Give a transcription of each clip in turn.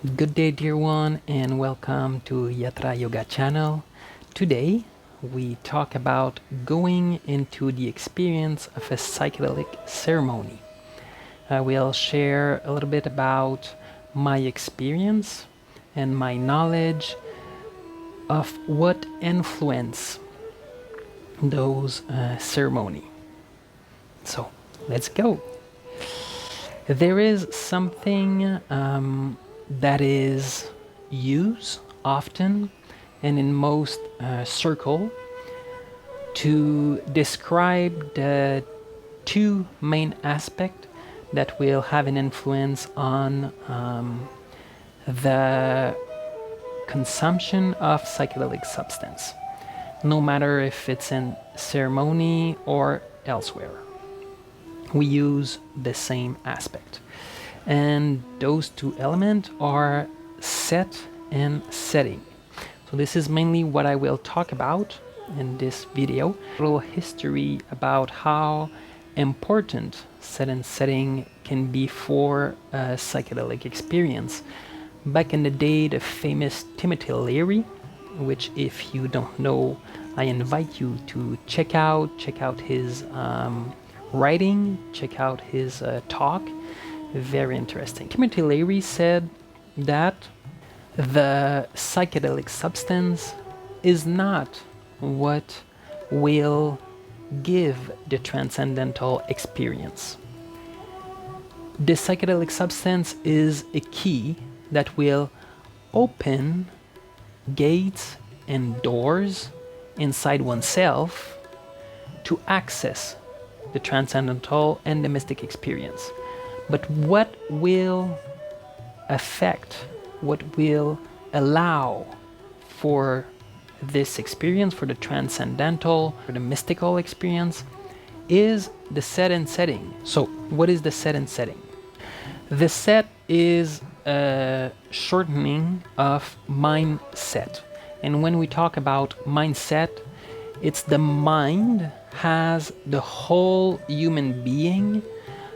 Good day, dear one, and welcome to Yatra Yoga channel. Today, we talk about going into the experience of a psychedelic ceremony. I will share a little bit about my experience and my knowledge of what influence those ceremony. So, let's go. There is something that is used often and in most circle to describe the two main aspects that will have an influence on the consumption of psychedelic substance, no matter if it's in ceremony or elsewhere. We use the same aspect. And those two elements are set and setting. So this is mainly what I will talk about in this video. A little history about how important set and setting can be for a psychedelic experience. Back in the day, the famous Timothy Leary, which if you don't know, I invite you to check out his writing, check out his talk. Very interesting. Timothy Leary said that the psychedelic substance is not what will give the transcendental experience. The psychedelic substance is a key that will open gates and doors inside oneself to access the transcendental and the mystic experience. But what will affect, what will allow for this experience, for the transcendental, for the mystical experience, is the set and setting. So, what is the set and setting? The set is a shortening of mindset. And when we talk about mindset, it's the mind has the whole human being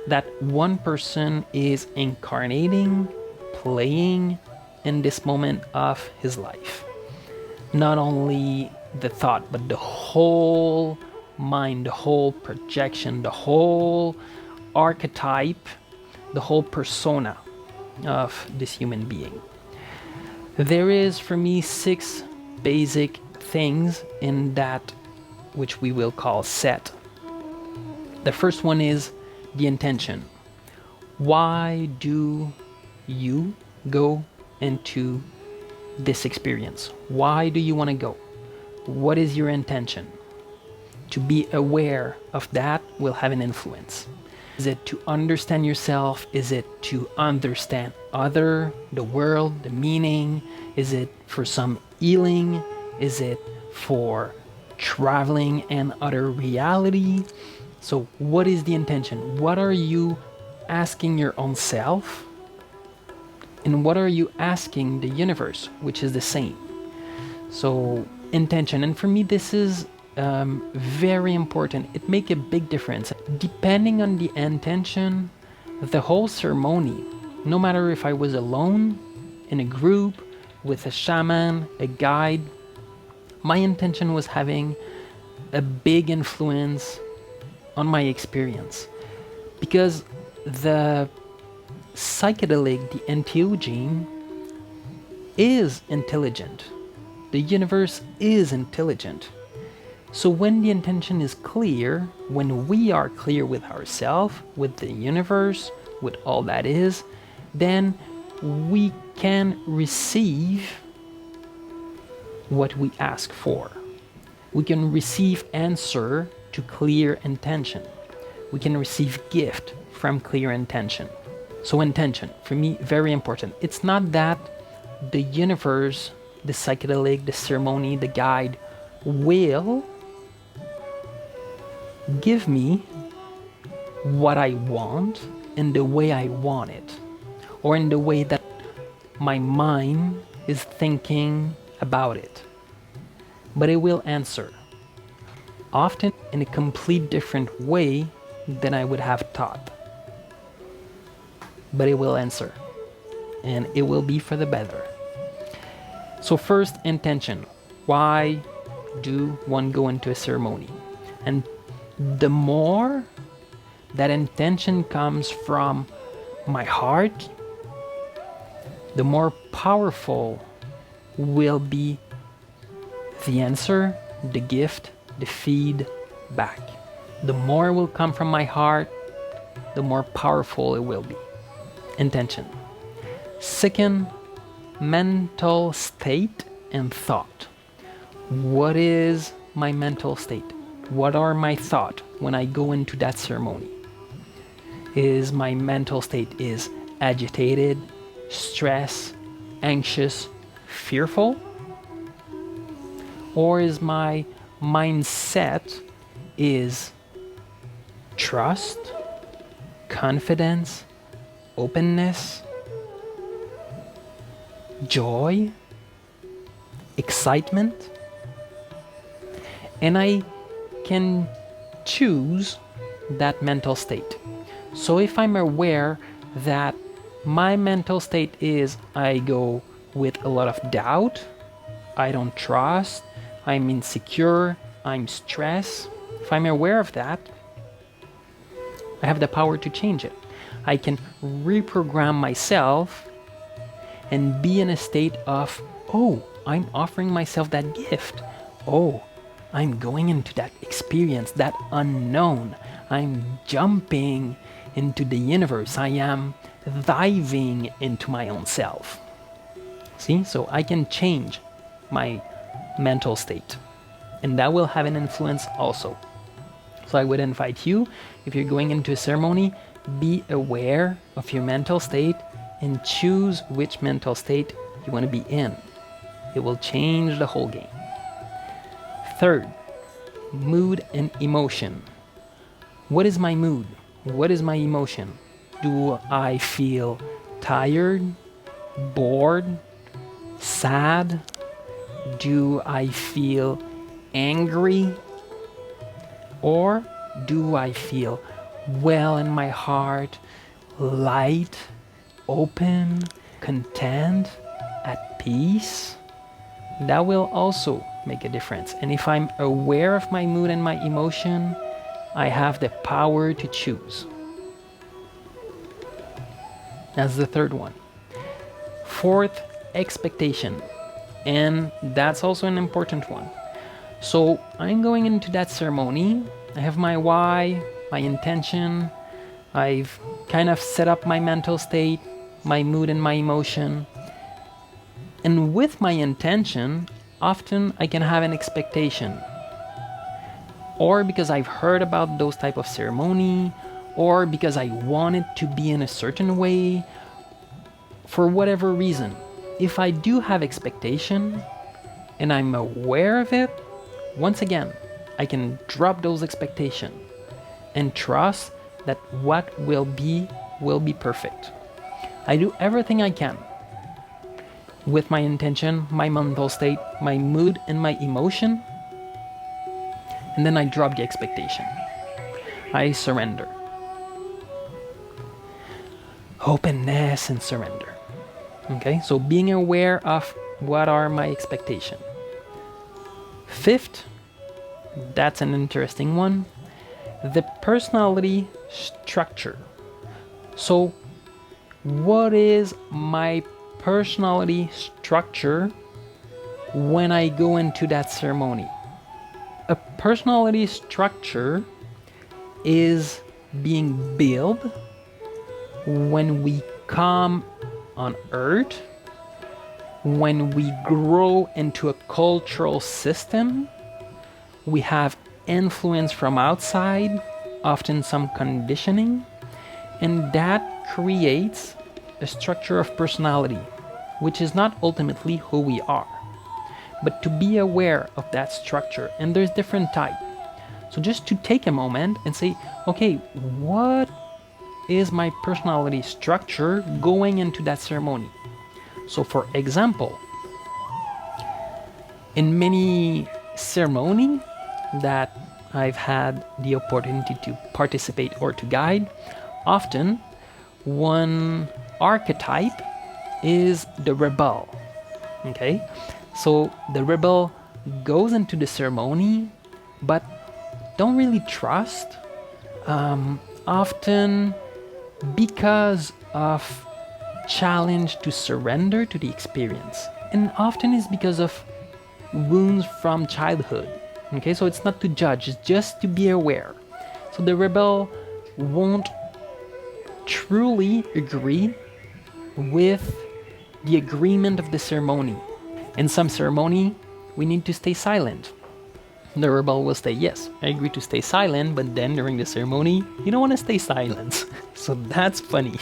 that one person is incarnating, playing in this moment of his life. Not only the thought, but the whole mind, the whole projection, the whole archetype, the whole persona of this human being. There is, for me, 6 basic things in that which we will call set. The first one is the intention. Why do you go into this experience? Why do you want to go? What is your intention? To be aware of that will have an influence. Is it to understand yourself? Is it to understand the world, the meaning? Is it for some healing? Is it for traveling and other reality? So what is the intention? What are you asking your own self? And what are you asking the universe, which is the same? So intention. And for me, this is very important. It makes a big difference. Depending on the intention, the whole ceremony, no matter if I was alone, in a group, with a shaman, a guide, my intention was having a big influence on my experience, because the psychedelic, the entheogen, is intelligent. The universe is intelligent. So when the intention is clear, when we are clear with ourselves, with the universe, with all that is, then we can receive what we ask for. We can receive answer to clear intention. We can receive gift from clear intention. So intention, for me, very important. It's not that the universe, the psychedelic, the ceremony, the guide will give me what I want in the way I want it, or in the way that my mind is thinking about it. But it will answer, often in a complete different way than I would have thought. But it will answer. and it will be for the better. So first, intention. Why do one go into a ceremony? And the more that intention comes from my heart, the more powerful will be the answer, the gift, the feedback. The more will come from my heart, the more powerful it will be. Intention. Second, mental state and thought. What is my mental state? What are my thoughts when I go into that ceremony? Is my mental state is agitated, stressed, anxious, fearful? Or is my mindset is trust, confidence, openness, joy, excitement? And I can choose that mental state. So if I'm aware that my mental state is I go with a lot of doubt, I don't trust, I'm insecure, I'm stressed. If I'm aware of that, I have the power to change it. I can reprogram myself and be in a state of, oh, I'm offering myself that gift. Oh, I'm going into that experience, that unknown. I'm jumping into the universe. I am diving into my own self. See, so I can change my mental state, and that will have an influence also. So I would invite you, if you're going into a ceremony, be aware of your mental state and choose which mental state you want to be in. It will change the whole game. Third, mood and emotion. What is my mood? What is my emotion? Do I feel tired, bored, sad? Do I feel angry? Or do I feel well in my heart, light, open, content, at peace? That will also make a difference. And if I'm aware of my mood and my emotion, I have the power to choose. That's the third one. Fourth, expectation. And that's also an important one. So I'm going into that ceremony. I have my why, my intention. I've kind of set up my mental state, my mood and my emotion. And with my intention, often I can have an expectation. Or because I've heard about those type of ceremony, or because I want it to be in a certain way, for whatever reason. If I do have expectation and I'm aware of it, once again, I can drop those expectations and trust that what will be perfect. I do everything I can with my intention, my mental state, my mood, and my emotion, and then I drop the expectation. I surrender. Openness and surrender. Okay, so being aware of what are my expectations. Fifth, that's an interesting one, the personality structure. So what is my personality structure when I go into that ceremony? A personality structure is being built when we come on earth, when we grow into a cultural system. We have influence from outside, often some conditioning, and that creates a structure of personality, which is not ultimately who we are. But to be aware of that structure, and there's different types. So just to take a moment and say, okay, what is my personality structure going into that ceremony? So for example, in many ceremonies that I've had the opportunity to participate or to guide, often one archetype is the rebel. Okay, so the rebel goes into the ceremony, but don't really trust, often because of challenge to surrender to the experience, and often is because of wounds from childhood. Okay, so it's not to judge, it's just to be aware. So the rebel won't truly agree with the agreement of the ceremony. In some ceremony, we need to stay silent. The rebel will say, yes, I agree to stay silent, but then during the ceremony, you don't want to stay silent. So that's funny.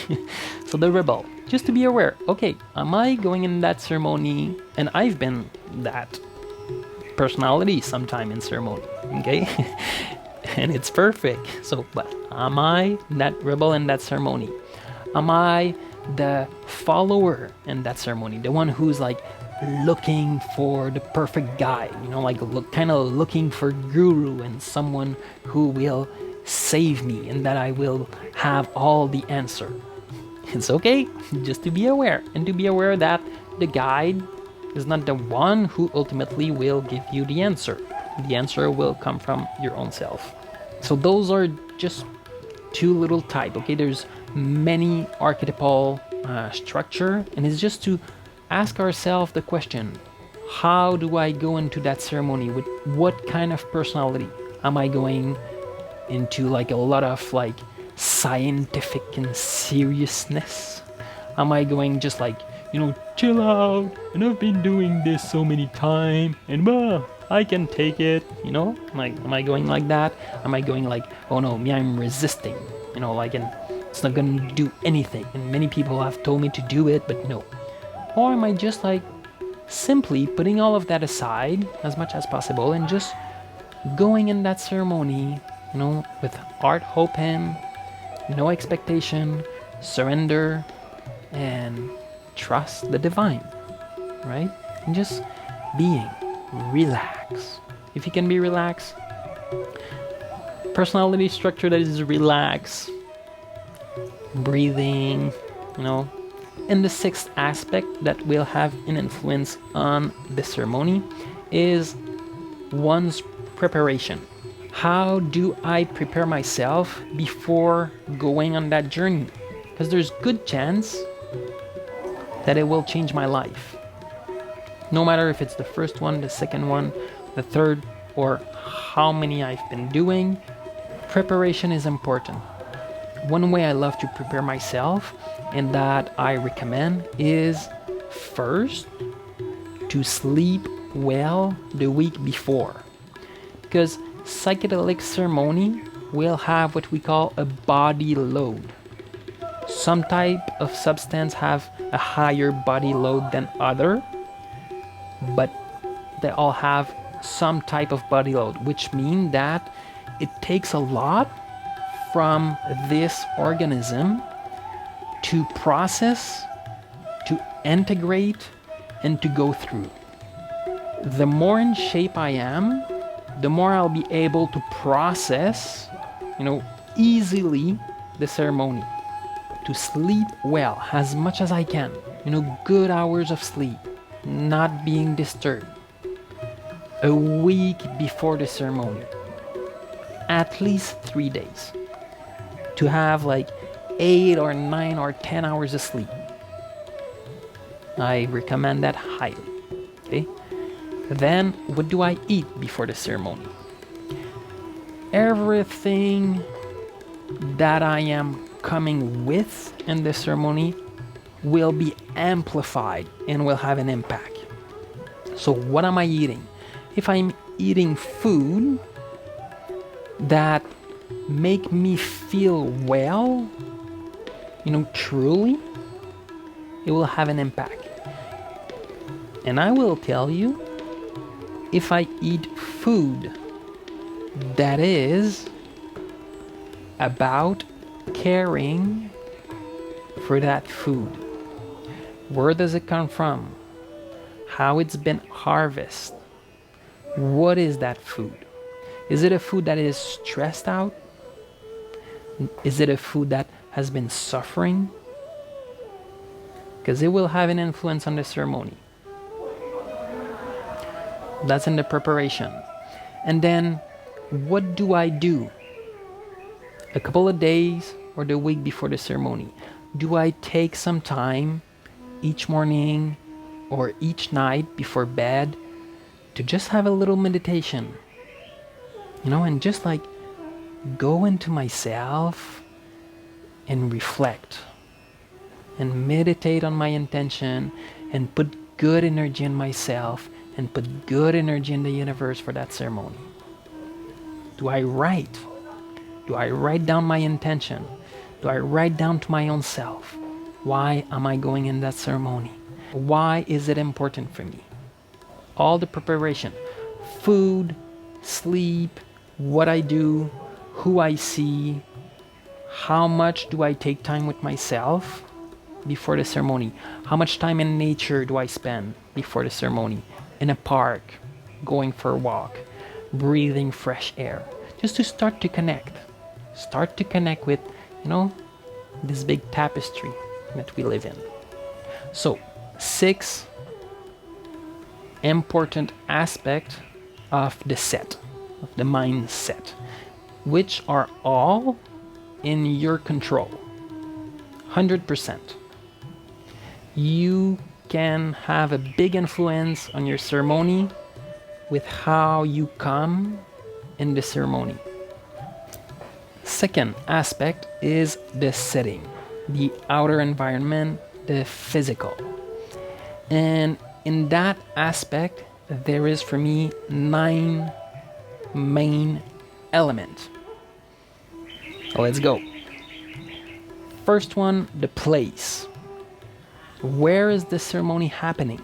So the rebel, just to be aware, okay, am I going in that ceremony? And I've been that personality sometime in ceremony, okay? And it's perfect. So, but am I that rebel in that ceremony? Am I the follower in that ceremony? The one who's like looking for the perfect guide, like kind of looking for guru and someone who will save me and that I will have all the answer. It's okay just to be aware, and to be aware that the guide is not the one who ultimately will give you the answer. The answer will come from your own self. So those are just two little types. Okay, there's many archetypal structure, and it's just to ask ourselves the question, how do I go into that ceremony? With what kind of personality? Am I going into like a lot of like scientific and seriousness? Am I going just like, chill out, and I've been doing this so many times, and I can take it, like, am I going like that? Am I going like, oh no, me, I'm resisting, like, and it's not gonna do anything, and many people have told me to do it, but no. Or am I just like simply putting all of that aside as much as possible and just going in that ceremony, with heart open, no expectation, surrender, and trust the divine, right? And just being relaxed. If you can be relaxed, personality structure that is relaxed, breathing, and the sixth aspect that will have an influence on the ceremony is one's preparation. How do I prepare myself before going on that journey? Because there's good chance that it will change my life. No matter if it's the first one, the second one, the third, or how many I've been doing, preparation is important. One way I love to prepare myself and that I recommend is first to sleep well the week before. Because psychedelic ceremony will have what we call a body load. Some type of substance have a higher body load than other, but they all have some type of body load, which means that it takes a lot from this organism to process, to integrate, and to go through. The more in shape I am, the more I'll be able to process, easily the ceremony. To sleep well as much as I can, good hours of sleep, not being disturbed. A week before the ceremony, at least 3 days, to have like 8 or 9 or 10 hours of sleep. I recommend that highly. Okay. Then what do I eat before the ceremony? Everything that I am coming with in the ceremony will be amplified and will have an impact. So what am I eating? If I'm eating food that make me feel well, truly, it will have an impact. And I will tell you, if I eat food that is about caring for that food, where does it come from? How it's been harvested? What is that food? Is it a food that is stressed out? Is it a food that has been suffering? because it will have an influence on the ceremony. That's in the preparation. And then what do I do a couple of days or the week before the ceremony? Do I take some time each morning or each night before bed to just have a little meditation, and just like go into myself and reflect and meditate on my intention and put good energy in myself and put good energy in the universe for that ceremony? Do I write? Do I write down my intention? Do I write down to my own self? Why am I going in that ceremony? Why is it important for me? All the preparation, food, sleep, what I do, who I see, how much do I take time with myself before the ceremony? How much time in nature do I spend before the ceremony? In a park, going for a walk, breathing fresh air, just to start to connect with, this big tapestry that we live in. So 6 important aspects of the set, of the mindset, which are all in your control, 100%. You can have a big influence on your ceremony with how you come in the ceremony. Second aspect is the setting, the outer environment, the physical. And in that aspect, there is for me 9 main elements. Let's go. First one, the place. Where is the ceremony happening?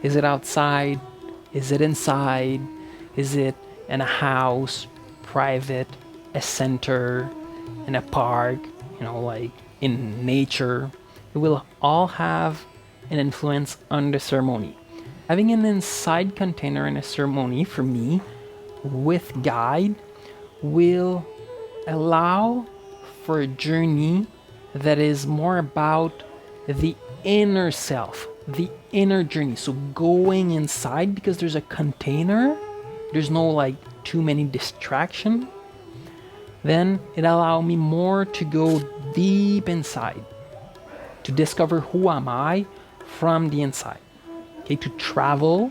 Is it outside? Is it inside? Is it in a house, private, a center, in a park, like in nature? It will all have an influence on the ceremony. Having an inside container in a ceremony, for me, with guide, will allow for a journey that is more about the inner self, the inner journey. So going inside, because there's a container, there's no too many distraction, then it allows me more to go deep inside, to discover who am I from the inside. Okay, to travel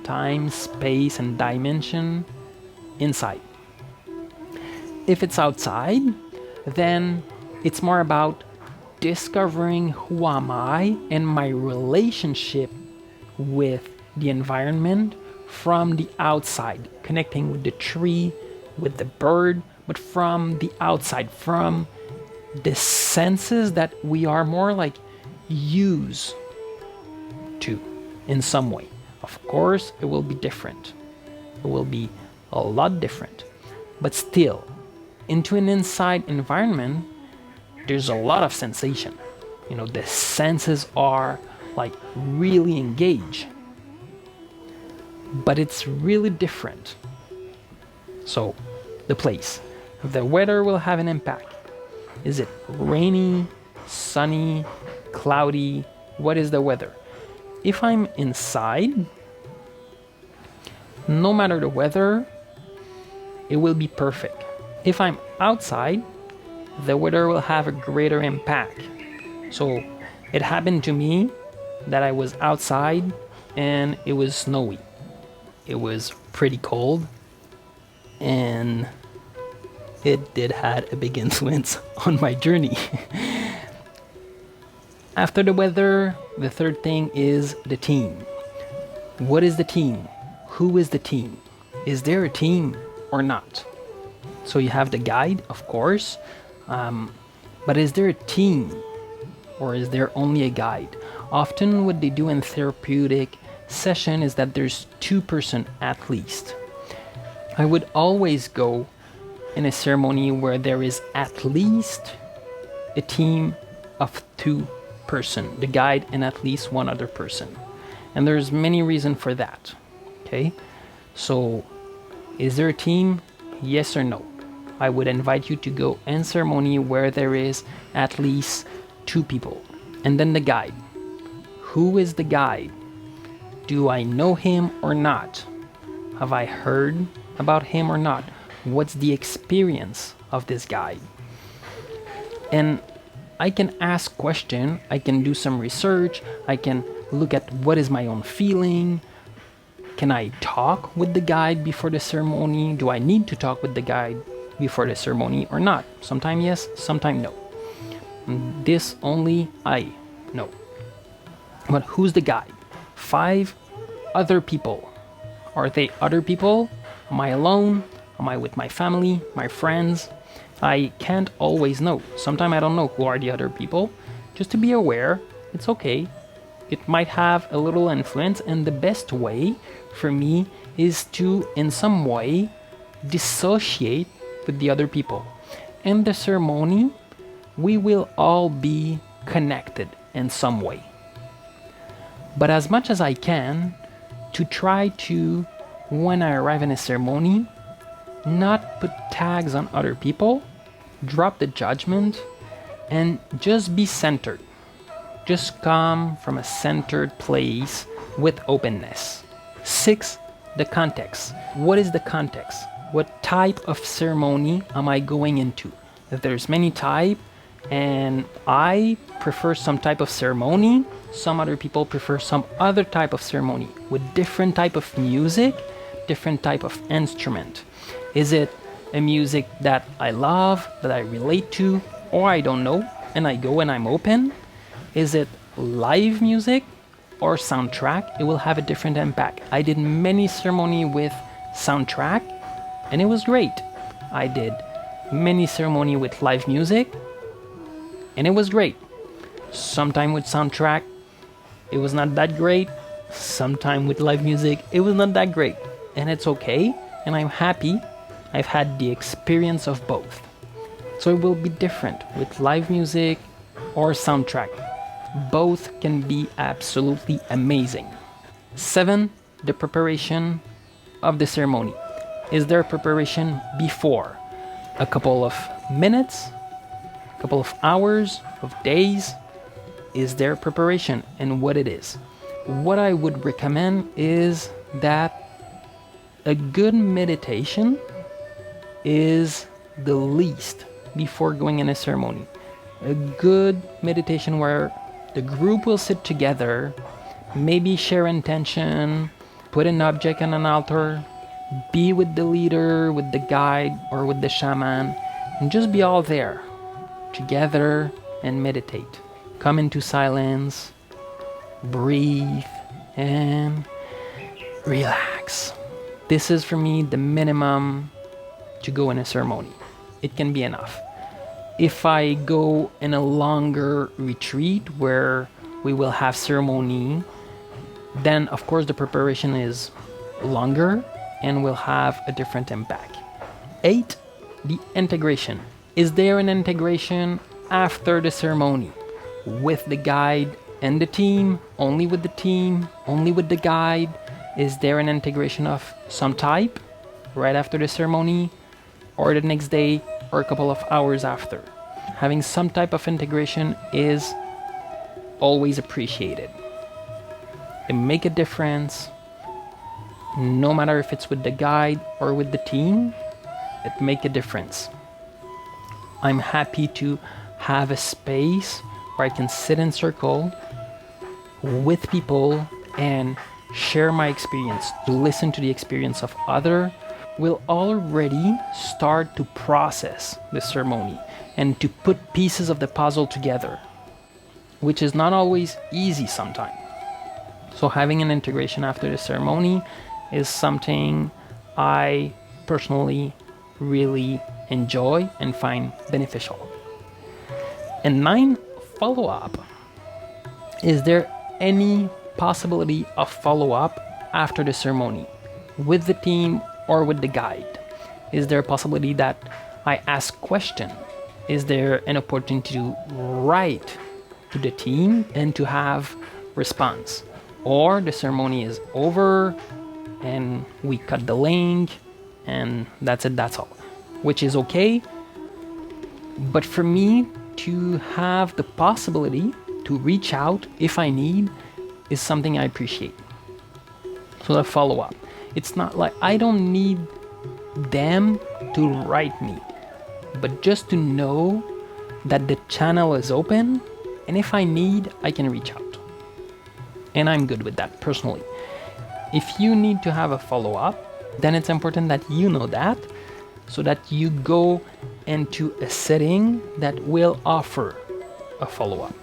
time, space, and dimension inside. If it's outside, then it's more about discovering who am I and my relationship with the environment from the outside, connecting with the tree, with the bird, but from the outside, from the senses that we are more used to in some way. Of course, it will be different. It will be a lot different. But still, into an inside environment, there's a lot of sensation. The senses are really engaged. But it's really different. So, the place. The weather will have an impact. Is it rainy, sunny, cloudy? What is the weather? If I'm inside, no matter the weather, it will be perfect. If I'm outside, the weather will have a greater impact. So it happened to me that I was outside and it was snowy. It was pretty cold and it did have a big influence on my journey. After the weather, the third thing is the team. What is the team? Who is the team? Is there a team or not? So you have the guide, of course, but is there a team or is there only a guide? Often what they do in therapeutic session is that there's 2 persons at least. I would always go in a ceremony where there is at least a team of 2 persons, the guide and at least 1 other person. And there's many reasons for that. Okay, so is there a team? Yes or no? I would invite you to go in ceremony where there is at least 2 people. And then the guide. Who is the guide? Do I know him or not? Have I heard about him or not? What's the experience of this guide? And I can ask questions, I can do some research, I can look at what is my own feeling. Can I talk with the guide before the ceremony? Do I need to talk with the guide before the ceremony or not? Sometimes yes, sometimes no. This only I know. But who's the guide? 5 other people. Are they other people? Am I alone? Am I with my family, my friends? I can't always know. Sometimes I don't know who are the other people. Just to be aware, it's okay. It might have a little influence, and the best way for me is to, in some way, dissociate with the other people. In the ceremony, we will all be connected in some way. But as much as I can, to try to, when I arrive in a ceremony, not put tags on other people, drop the judgment, and just be centered. Just come from a centered place with openness. 6, the context. What is the context? What type of ceremony am I going into? There's many types, and I prefer some type of ceremony. Some other people prefer some other type of ceremony with different type of music, different type of instrument. Is it a music that I love, that I relate to, or I don't know, and I go and I'm open? Is it live music or soundtrack? It will have a different impact. I did many ceremony with soundtrack, and it was great. I did many ceremony with live music, and it was great. Sometime with soundtrack, it was not that great. Sometime with live music, it was not that great. And it's okay, and I'm happy I've had the experience of both. So it will be different with live music or soundtrack. Both can be absolutely amazing. 7, the preparation of the ceremony. Is there preparation before? A couple of minutes, a couple of hours, of days? Is there preparation, and what it is? What I would recommend is that a good meditation is the least before going in a ceremony. A good meditation where the group will sit together, maybe share intention, put an object on an altar, be with the leader, with the guide, or with the shaman, and just be all there together and meditate. Come into silence, breathe, and relax. This is for me the minimum to go in a ceremony. It can be enough. If I go in a longer retreat where we will have ceremony, then of course the preparation is longer and will have a different impact. 8, the integration. Is there an integration after the ceremony? With the guide and the team? Only with the team? Only with the guide? Is there an integration of some type right after the ceremony, or the next day, or a couple of hours after? Having some type of integration is always appreciated. It make a difference, no matter if it's with the guide or with the team, it make a difference. I'm happy to have a space where I can sit in circle with people and share my experience, to listen to the experience of other, will already start to process the ceremony and to put pieces of the puzzle together, which is not always easy sometimes. So having an integration after the ceremony is something I personally really enjoy and find beneficial. And 9, follow-up. Is there any possibility of follow-up after the ceremony with the team or with the guide? Is there a possibility that I ask question? Is there an opportunity to write to the team and to have response? Or the ceremony is over and we cut the link and that's it, that's all, which is okay. But for me to have the possibility to reach out if I need is something I appreciate. So the follow-up. It's not like I don't need them to write me, but just to know that the channel is open, and if I need, I can reach out. And I'm good with that personally. If you need to have a follow-up, then it's important that you know that, so that you go into a setting that will offer a follow-up.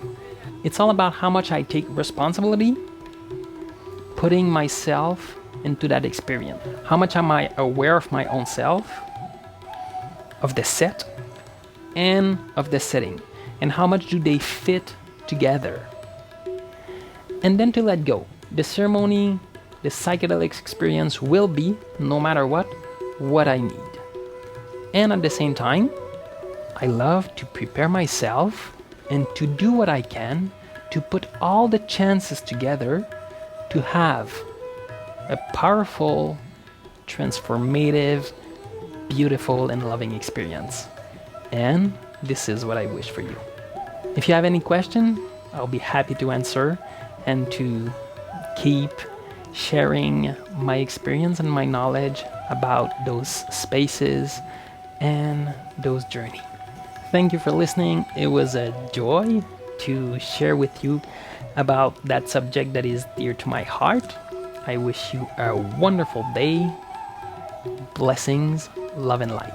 It's all about how much I take responsibility, putting myself into that experience. How much am I aware of my own self, of the set, and of the setting, and how much do they fit together? And then to let go. The ceremony, the psychedelic experience will be, no matter what I need. And at the same time, I love to prepare myself and to do what I can to put all the chances together to have a powerful, transformative, beautiful, and loving experience. And this is what I wish for you. If you have any question, I'll be happy to answer and to keep sharing my experience and my knowledge about those spaces and those journeys. Thank you for listening. It was a joy to share with you about that subject that is dear to my heart. I wish you a wonderful day. Blessings, love, and light.